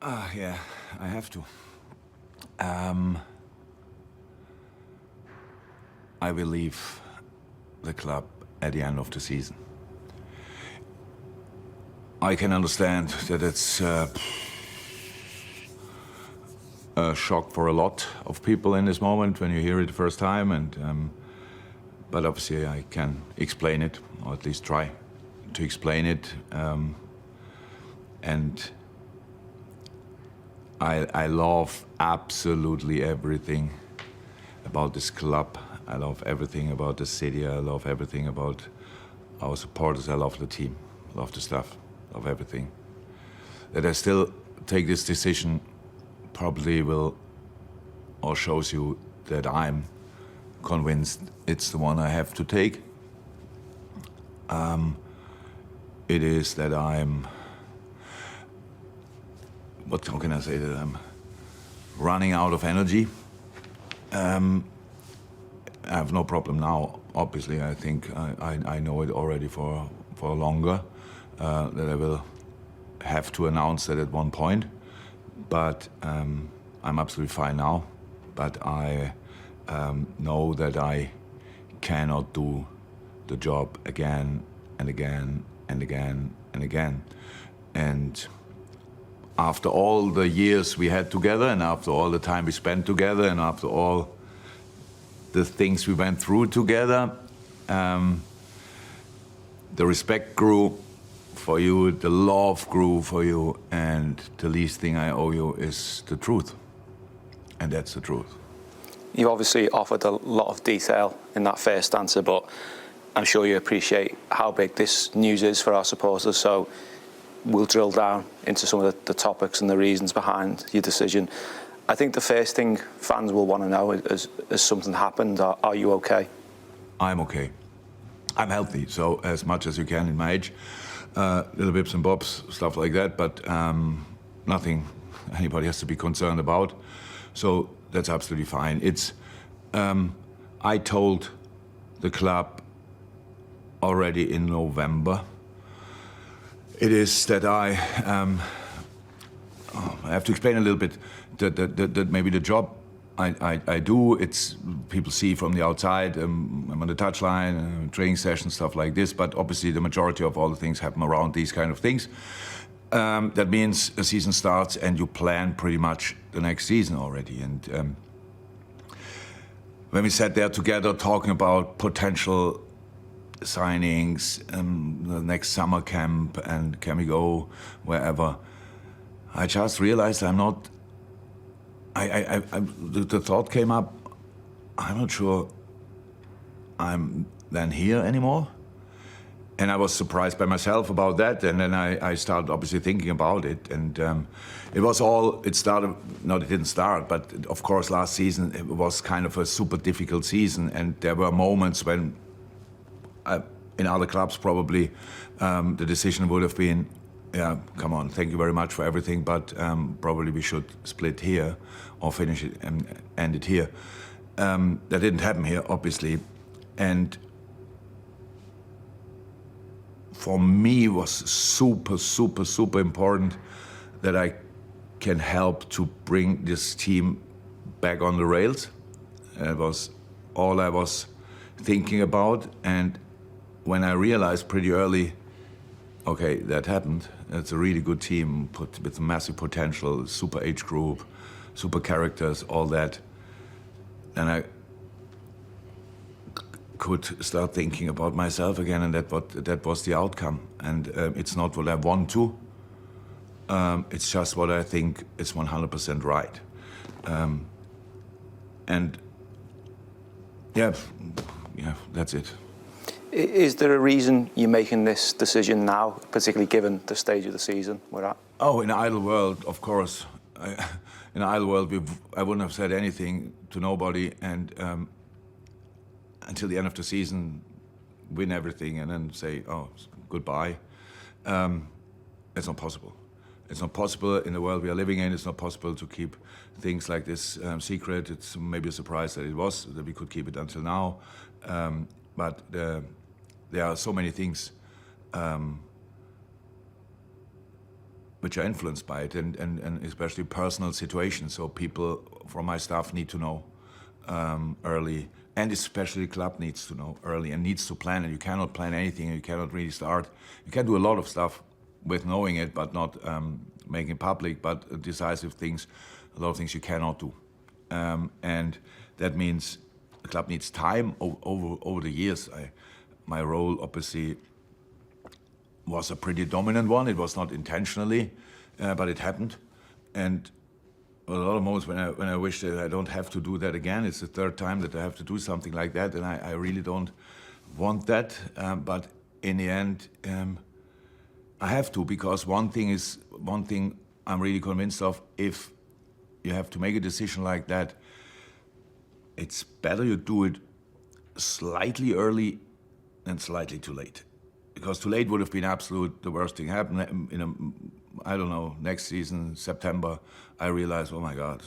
Yeah, I have to. I will leave the club at the end of the season. I can understand that it's a shock for a lot of people in this moment when you hear it the first time, but obviously I can explain it, or at least try to explain it. And I love absolutely everything about this club. I love everything about the city. I love everything about our supporters. I love the team, love the staff, love everything. That I still take this decision probably will, or shows you that I'm convinced it's the one I have to take. It is that I'm, how can I say, that I'm running out of energy. I have no problem now, obviously. I think I know it already for longer, that I will have to announce that at one point. But I'm absolutely fine now. But I know that I cannot do the job again and again and again and again. And after all the years we had together, and after all the time we spent together, and after all the things we went through together, the respect grew for you, the love grew for you, and the least thing I owe you is the truth. And that's the truth. You obviously offered a lot of detail in that first answer, but I'm sure you appreciate how big this news is for our supporters. So we'll drill down into some of the topics and the reasons behind your decision. I think the first thing fans will want to know is something happened? Are you okay? I'm okay. I'm healthy, so as much as you can in my age. Little bips and bobs, stuff like that, but nothing anybody has to be concerned about. So that's absolutely fine. It's, I told the club already in November. It is that I have to explain a little bit that maybe the job I do, it's people see from the outside, I'm on the touchline, training sessions, stuff like this, but obviously the majority of all the things happen around these kind of things. That means a season starts and you plan pretty much the next season already. And when we sat there together talking about potential signings, the next summer camp, and can we go wherever, I just realized I'm not. The thought came up, I'm not sure I'm then here anymore. And I was surprised by myself about that. And then I started obviously thinking about it. And it didn't start, but of course last season it was kind of a super difficult season. And there were moments when in other clubs probably the decision would have been, yeah, come on, thank you very much for everything, but probably we should split here or finish it and end it here. That didn't happen here, obviously. And for me, it was super, super, super important that I can help to bring this team back on the rails. It was all I was thinking about. And when I realized pretty early, okay, that happened. It's a really good team with massive potential, super age group, super characters, all that. And I could start thinking about myself again, and that was the outcome. And it's not what I want to. It's just what I think is 100% right. And yeah, that's it. Is there a reason you're making this decision now, particularly given the stage of the season we're at? Oh, in an ideal world, of course. In an ideal world, I wouldn't have said anything to nobody, and until the end of the season, win everything, and then say, oh, goodbye. It's not possible. It's not possible in the world we are living in. It's not possible to keep things like this secret. It's maybe a surprise that we could keep it until now. But there are so many things which are influenced by it, and especially personal situations. So people from my staff need to know early, and especially the club needs to know early and needs to plan. And you cannot plan anything. You cannot really start. You can do a lot of stuff with knowing it, but not making it public. But decisive things, a lot of things you cannot do, and that means the club needs time over the years. My role, obviously, was a pretty dominant one. It was not intentionally, but it happened. And a lot of moments when I wish that I don't have to do that again. It's the third time that I have to do something like that, and I really don't want that. But in the end, I have to, because one thing I'm really convinced of: if you have to make a decision like that, it's better you do it slightly early than slightly too late. Because too late would have been the worst thing happen. I don't know, next season, September, I realized, oh my God,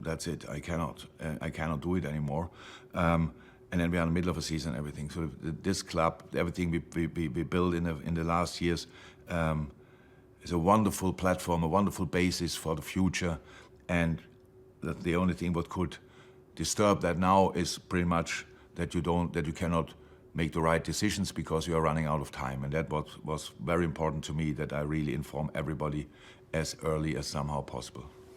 that's it. I cannot do it anymore. And then we are in the middle of a season, everything. So this club, everything we built in the last years, is a wonderful platform, a wonderful basis for the future. And the only thing what could disturb that now is pretty much that you cannot make the right decisions because you are running out of time. And that was very important to me, that I really inform everybody as early as somehow possible.